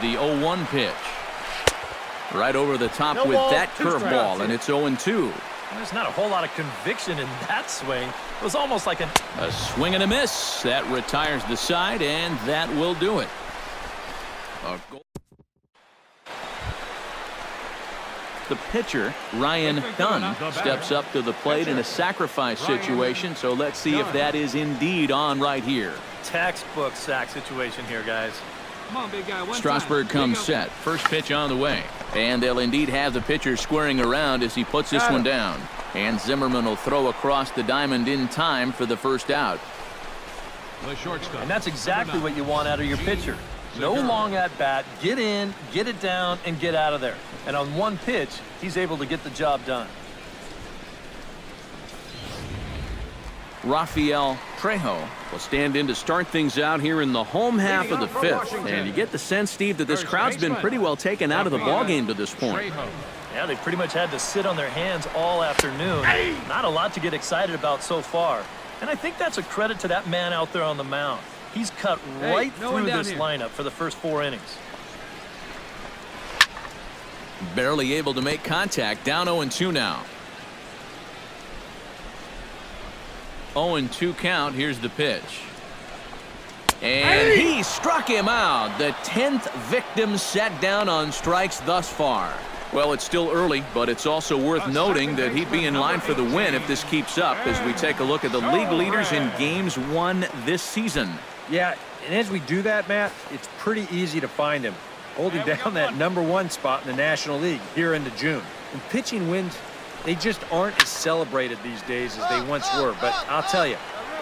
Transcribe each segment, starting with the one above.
the 0-1 pitch. Right over the top with that curveball, and it's 0-2. There's not a whole lot of conviction in that swing. It was almost like a swing and a miss. That retires the side, and that will do it. A goal. The pitcher, Ryan Dunn, steps up to the plate in a sacrifice situation, so let's see if that is indeed on right here. Textbook sack situation here, guys. Come on, big guy. Strasburg comes set. First pitch on the way. And they'll indeed have the pitcher squaring around as he puts this one down. And Zimmerman will throw across the diamond in time for the first out. And that's exactly what you want out of your pitcher. No long at bat. Get in, get it down, and get out of there. And on one pitch, he's able to get the job done. Rafael Trejo will stand in to start things out here in the home half of the fifth. And you get the sense, Steve, that this crowd's been pretty well taken out of the ballgame to this point. Yeah, they pretty much had to sit on their hands all afternoon. Not a lot to get excited about so far. And I think that's a credit to that man out there on the mound. He's cut right through this lineup for the first 4 innings. Barely able to make contact. Down 0-2 now. 0-2 count. Here's the pitch. And he struck him out. The 10th victim set down on strikes thus far. Well, it's still early, but it's also worth noting that he'd be in line for the win if this keeps up as we take a look at the league leaders in games won this season. Yeah, and as we do that, Matt, it's pretty easy to find him, holding down that #1 spot in the National League here into June. And pitching wins, they just aren't as celebrated these days as they once were. But I'll tell you,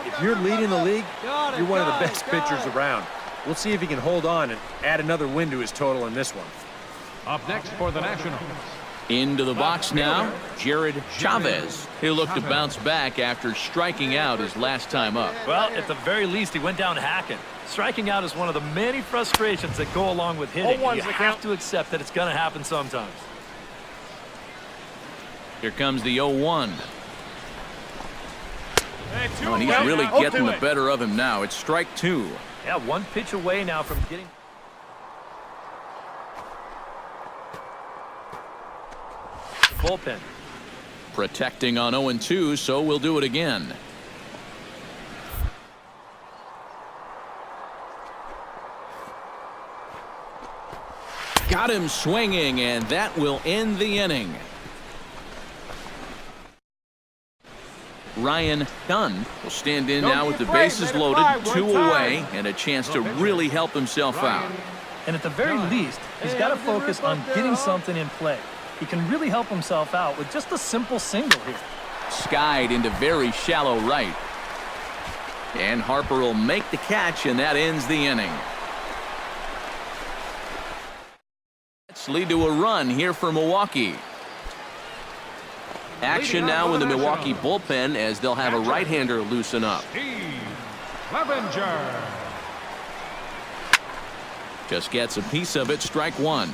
if you're leading the league, you're one of the best pitchers around. We'll see if he can hold on and add another win to his total in this one. Up next for the Nationals. Into the box now, Jared Chavez. He'll look to bounce back after striking out his last time up. Well, at the very least, he went down hacking. Striking out is one of the many frustrations that go along with hitting. You have to accept that it's going to happen sometimes. Here comes the 0-1. Oh, and he's really getting the better of him now. It's strike 2. Yeah, 1 pitch away now from getting... bullpen. Protecting on 0-2, so we'll do it again. Got him swinging, and that will end the inning. Ryan Dunn will stand in now with the bases loaded, 2 away, and a chance to really help himself out. And at the very least, he's got to focus on getting something in play. He can really help himself out with just a simple single here. Skied into very shallow right. And Harper will make the catch, and that ends the inning. Let's lead to a run here for Milwaukee. Action now in the Milwaukee bullpen as they'll have a right-hander loosen up. Just gets a piece of it, strike 1.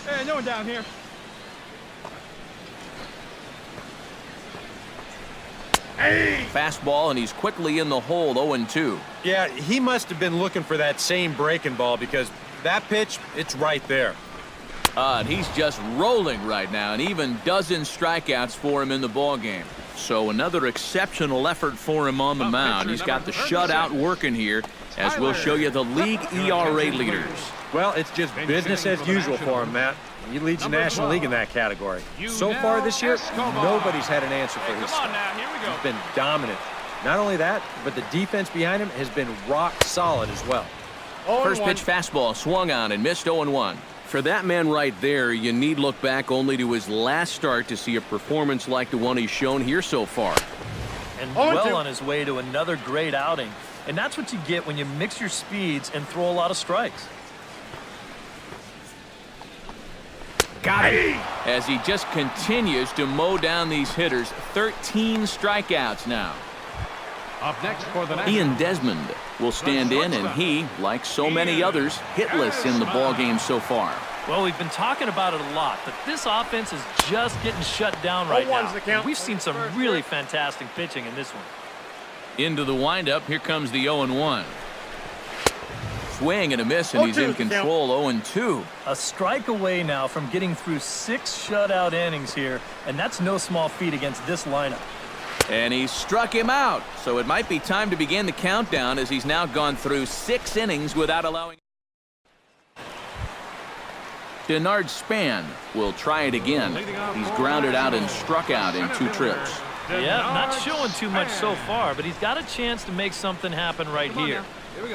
Hey, no one down here. Fastball, and he's quickly in the hole, 0-2. Yeah, he must have been looking for that same breaking ball because that pitch, it's right there. And he's just rolling right now, and even dozens strikeouts for him in the ballgame. So another exceptional effort for him on the mound. He's got the shutout working here, as we'll show you the league ERA leaders. Well, it's just business as usual for him, Matt. He leads the National League in that category. So far this year, nobody's had an answer for his stuff. He's been dominant. Not only that, but the defense behind him has been rock solid as well. First pitch fastball swung on and missed 0-1. For that man right there, you need look back only to his last start to see a performance like the one he's shown here so far. And well on his way to another great outing. And that's what you get when you mix your speeds and throw a lot of strikes. Got him. As he just continues to mow down these hitters. 13 strikeouts now. Up next for the Ian Desmond will stand in, and he, like so many others, hitless in the ballgame so far. Well, we've been talking about it a lot, but this offense is just getting shut down right now. We've seen some really fantastic pitching in this one. Into the windup, here comes the 0-1. Swing and a miss, and he's in control. 0-2. A strike away now from getting through 6 shutout innings here, and that's no small feat against this lineup. And he struck him out, so it might be time to begin the countdown as he's now gone through 6 innings without allowing. Denard Span will try it again. He's grounded out and struck out in 2 trips. Yeah, not showing too much so far, but he's got a chance to make something happen right here.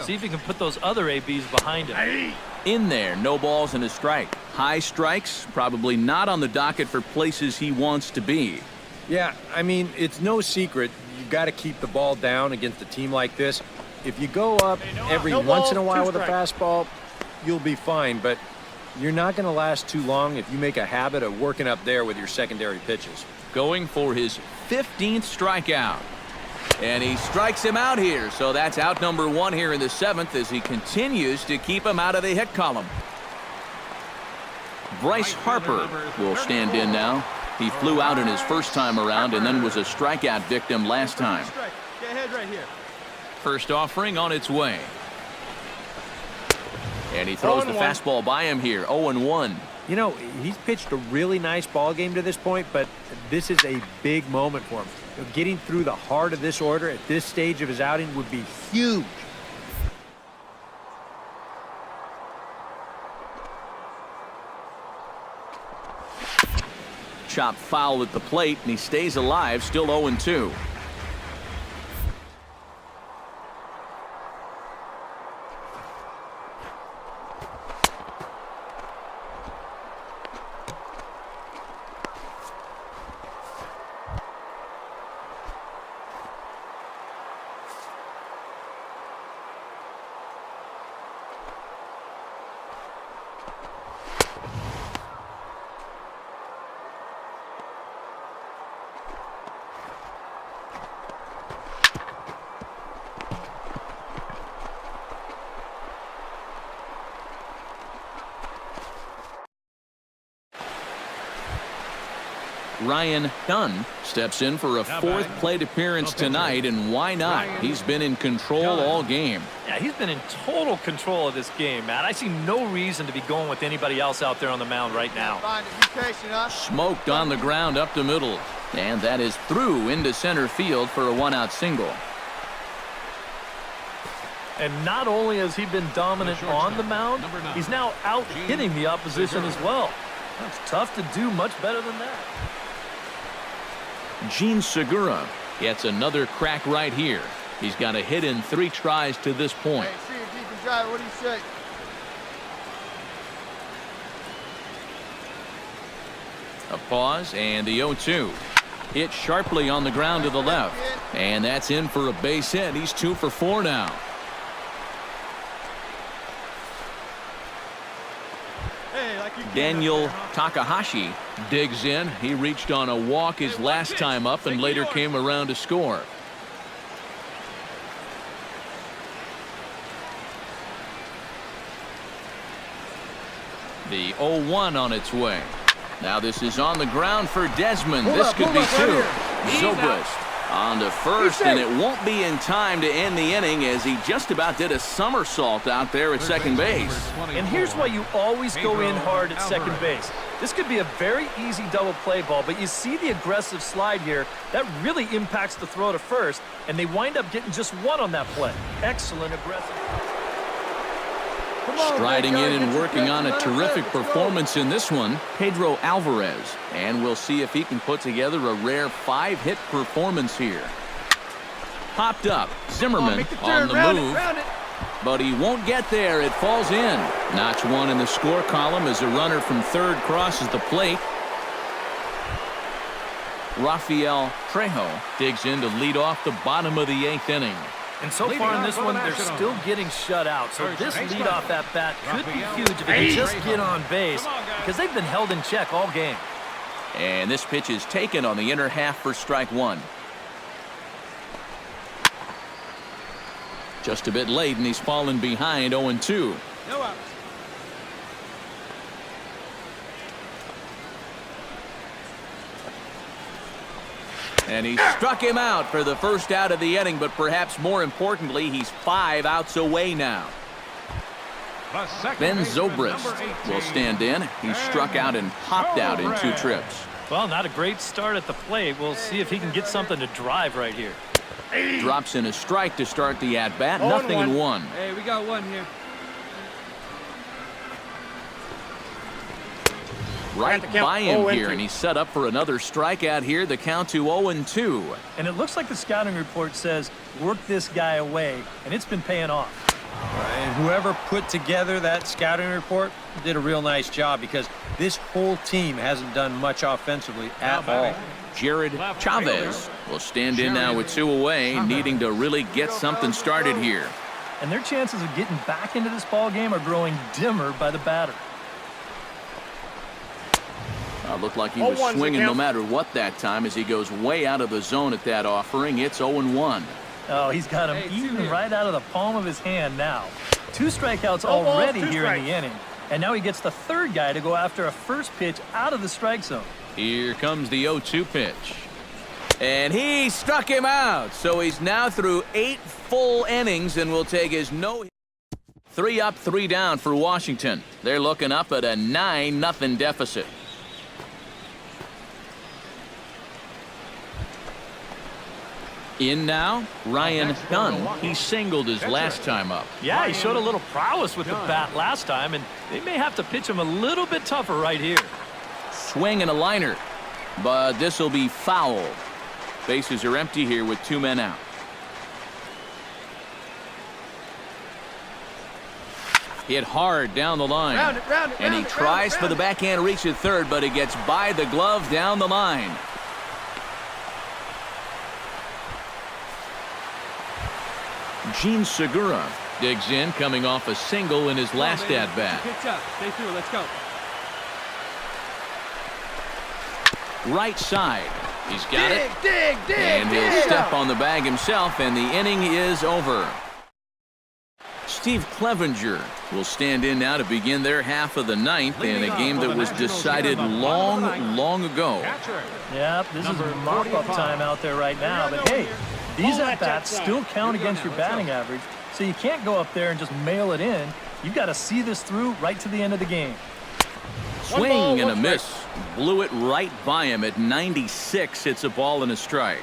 See if he can put those other ABs behind him. In there, no balls and a strike. High strikes, probably not on the docket for places he wants to be. Yeah, I mean, it's no secret. You've got to keep the ball down against a team like this. If you go up every once in a while with a fastball, you'll be fine, but you're not going to last too long if you make a habit of working up there with your secondary pitches. Going for his 15th strikeout. And he strikes him out here, so that's out number 1 here in the 7th as he continues to keep him out of the hit column. Bryce Harper will stand in now. He flew out in his first time around and then was a strikeout victim last time. Get ahead right here. First offering on its way. And he throws the fastball by him here, 0-1. You know, he's pitched a really nice ball game to this point, but this is a big moment for him. You know, getting through the heart of this order at this stage of his outing would be huge. Chop foul at the plate, and he stays alive, still 0-2. Ryan Dunn steps in for a 4th plate appearance tonight, and why not? He's been in control all game. Yeah, he's been in total control of this game, Matt. I see no reason to be going with anybody else out there on the mound right now. Smoked on the ground up the middle, and that is through into center field for a 1-out single. And not only has he been dominant on the mound, he's now out hitting the opposition as well. It's tough to do much better than that. Gene Segura gets another crack right here. He's got a hit in 3 tries to this point. Hey, see if you can drive it. What do you say? A pause and the 0-2. Hit sharply on the ground to the left. And that's in for a base hit. He's 2 for 4 now. Daniel Takahashi digs in. He reached on a walk his last time up and later came around to score. The 0-1 on its way. Now this is on the ground for Desmond. This could be 2. Zobrist on to first, and it won't be in time to end the inning as he just about did a somersault out there at second base. And here's why you always go in hard at second base. This could be a very easy double play ball, but you see the aggressive slide here. That really impacts the throw to first, and they wind up getting just 1 on that play. Excellent aggressive. Striding in and working on a terrific performance in this one, Pedro Alvarez. And we'll see if he can put together a rare 5-hit performance here. Popped up, Zimmerman on the move. But he won't get there. It falls in. Notch 1 in the score column as a runner from third crosses the plate. Rafael Trejo digs in to lead off the bottom of the 8th inning. And so far in this one, they're still getting shut out. So this leadoff at bat could be huge if they can just get on base, because they've been held in check all game. And this pitch is taken on the inner half for strike 1. Just a bit late, and he's fallen behind 0-2. No outs. And he struck him out for the first out of the inning, but perhaps more importantly, he's 5 outs away now. The second Ben baseman, Zobrist number 18. will stand in. He struck out and popped out in 2 trips. Well, not a great start at the plate. We'll see if he can get something to drive right here. Drops in a strike to start the at-bat. Nothing in 1. Hey, we got 1 here. Right by him here, and he's set up for another strikeout here. The count to 0-2. And it looks like the scouting report says, work this guy away, and it's been paying off. And whoever put together that scouting report did a real nice job, because this whole team hasn't done much offensively at all. Jared Chavez will stand in now with 2 away, needing to really get something started here. And their chances of getting back into this ball game are growing dimmer by the batter. Looked like he was swinging no matter what that time, as he goes way out of the zone at that offering. It's 0-1. Oh, he's got him eaten right out of the palm of his hand now. 2 strikeouts already here in the inning. And now he gets the 3rd guy to go after a first pitch out of the strike zone. Here comes the 0-2 pitch. And he struck him out. So he's now through 8 full innings and will take his no. 3 up, 3 down for Washington. They're looking up at a 9-0 deficit. In now, Ryan Dunn. He singled his last time up. Yeah, he showed a little prowess with the bat last time, and they may have to pitch him a little bit tougher right here. Swing and a liner, but this will be foul. Bases are empty here with 2 men out. Hit hard down the line. And he tries for the backhand reach at third, but he gets by the glove down the line. Gene Segura digs in, coming off a single in his last at-bat. Stay through. Let's go. Right side. He's got it. And he'll step on the bag himself, and the inning is over. Steve Clevenger will stand in now to begin their half of the 9th in a game that was decided long ago. Yep, this is mop-up time out there right now, but hey, these at-bats still count against your batting average, so you can't go up there and just mail it in. You've got to see this through right to the end of the game. Swing and a miss. Blew it right by him at 96. It's a ball and a strike.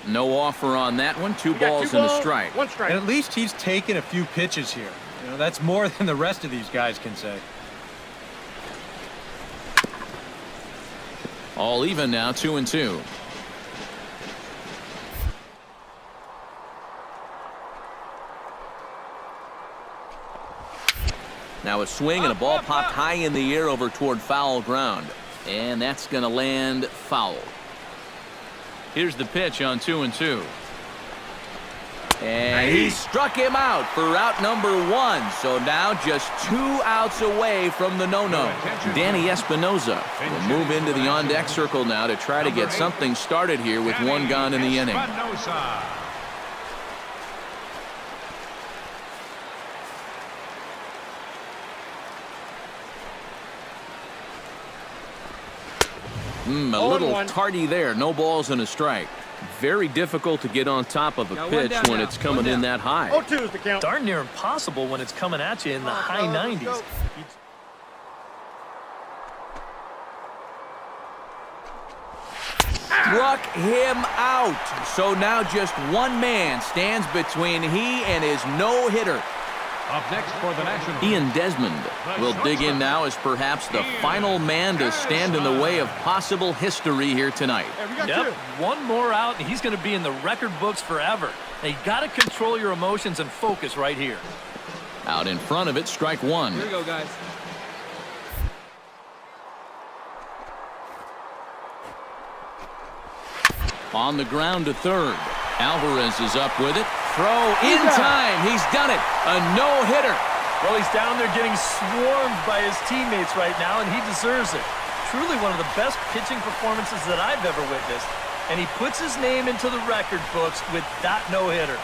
No offer on that one. 2 balls and a strike. 1 strike. And at least he's taken a few pitches here. You know, that's more than the rest of these guys can say. All even now, 2-2. Now a swing and a ball popped high in the air over toward foul ground. And that's going to land foul. Here's the pitch on 2-2. And he struck him out for out number 1. So now just 2 outs away from the no-no. Danny Espinoza will move into the on-deck circle now to try to get something started here with 1 gone in the inning. A little tardy there. No balls and a strike. Very difficult to get on top of a pitch when it's coming in that high. 0-2 is the count. Darn near impossible when it's coming at you in the high 90s. Struck him out. So now just 1 man stands between he and his no-hitter. Up next for the National. Ian Desmond will dig in now as perhaps the final man to stand in the way of possible history here tonight. Yep, 1 more out, and he's going to be in the record books forever. Now, you got to control your emotions and focus right here. Out in front of it, strike 1. Here we go, guys. On the ground to third. Alvarez is up with it. Throw in time. He's done it. A no-hitter. Well, he's down there getting swarmed by his teammates right now, and he deserves it. Truly one of the best pitching performances that I've ever witnessed. And he puts his name into the record books with that no-hitter.